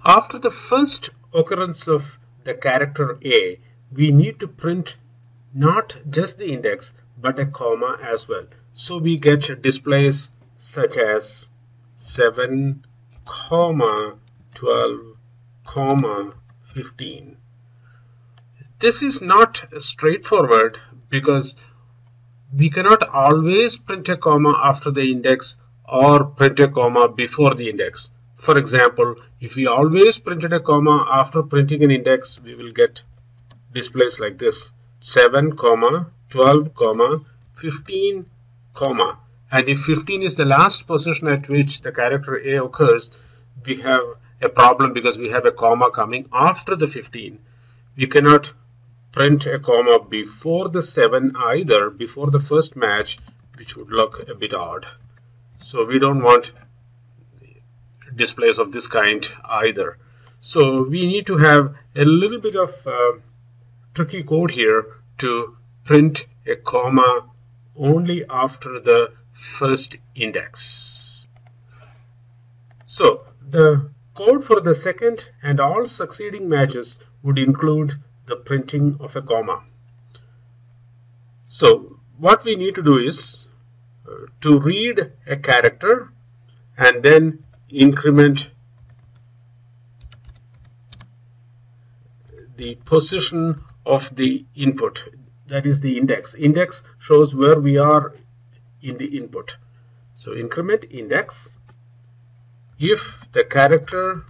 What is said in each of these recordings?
After the first occurrence of the character A, we need to print not just the index but a comma as well. So we get displays such as 7, 12, 15. This is not straightforward because we cannot always print a comma after the index or print a comma before the index. For example, if we always printed a comma after printing an index, we will get displays like this: 7, 12, 15, and if 15 is the last position at which the character A occurs, we have a problem because we have a comma coming after the 15. We cannot print a comma before the 7 either, before the first match, which would look a bit odd. So we don't want displays of this kind either. So we need to have a little bit of tricky code here to print a comma only after the first index. So the code for the second and all succeeding matches would include the printing of a comma. So what we need to do is to read a character and then increment the position of the input, that is the index. Index shows where we are in the input. So increment index. If the character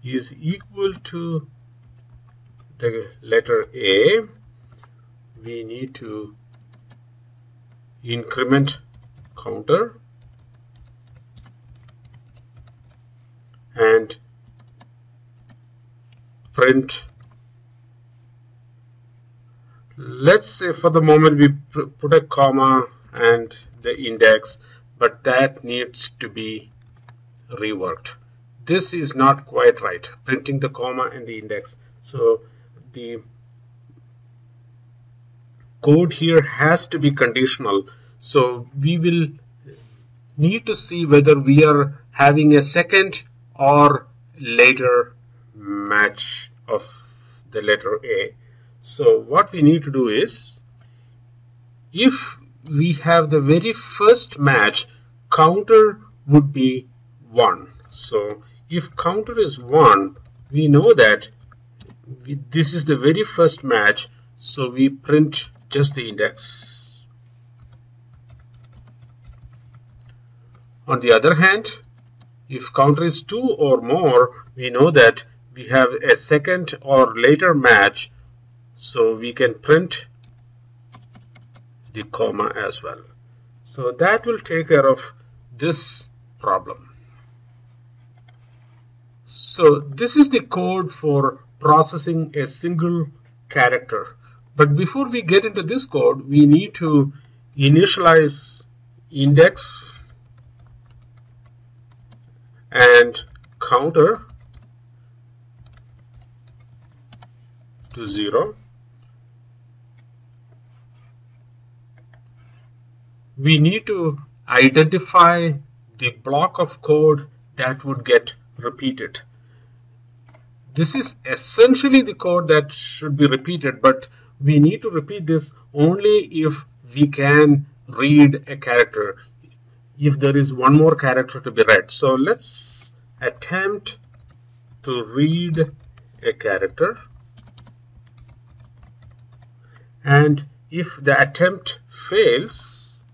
is equal to the letter A, we need to increment counter and print. Let's say for the moment we put a comma and the index, but that needs to be reworked. This is not quite right, printing the comma and the index. So the code here has to be conditional. So we will need to see whether we are having a second or later match of the letter A. So what we need to do is, if we have the very first match, counter would be 1. So if counter is 1, we know that this is the very first match, so we print just the index. On the other hand, if counter is 2 or more, we know that we have a second or later match, so we can print the comma as well. So that will take care of this problem. So this is the code for processing a single character. But before we get into this code, we need to initialize index and counter to 0. We need to identify the block of code that would get repeated. This is essentially the code that should be repeated, but we need to repeat this only if we can read a character, if there is one more character to be read. So let's attempt to read a character, and if the attempt fails,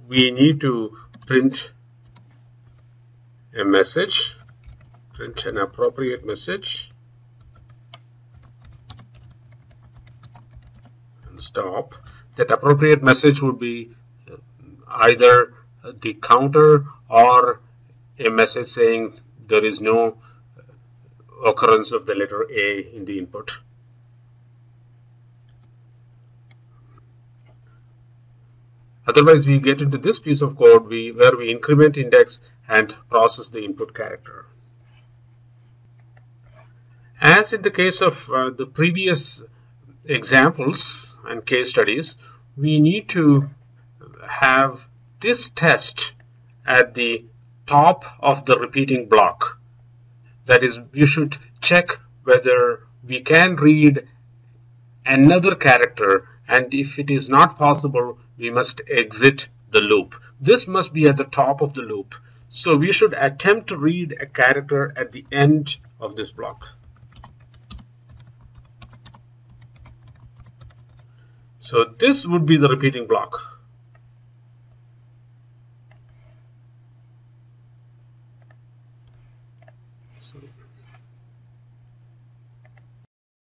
we need to print a message, print an appropriate message, and stop. That appropriate message would be either the counter or a message saying there is no occurrence of the letter A in the input. Otherwise, we get into this piece of code where we increment index and process the input character. As in the case of the previous examples and case studies, we need to have this test at the top of the repeating block. That is, we should check whether we can read another character, and if it is not possible, we must exit the loop. This must be at the top of the loop. So we should attempt to read a character at the end of this block. So this would be the repeating block.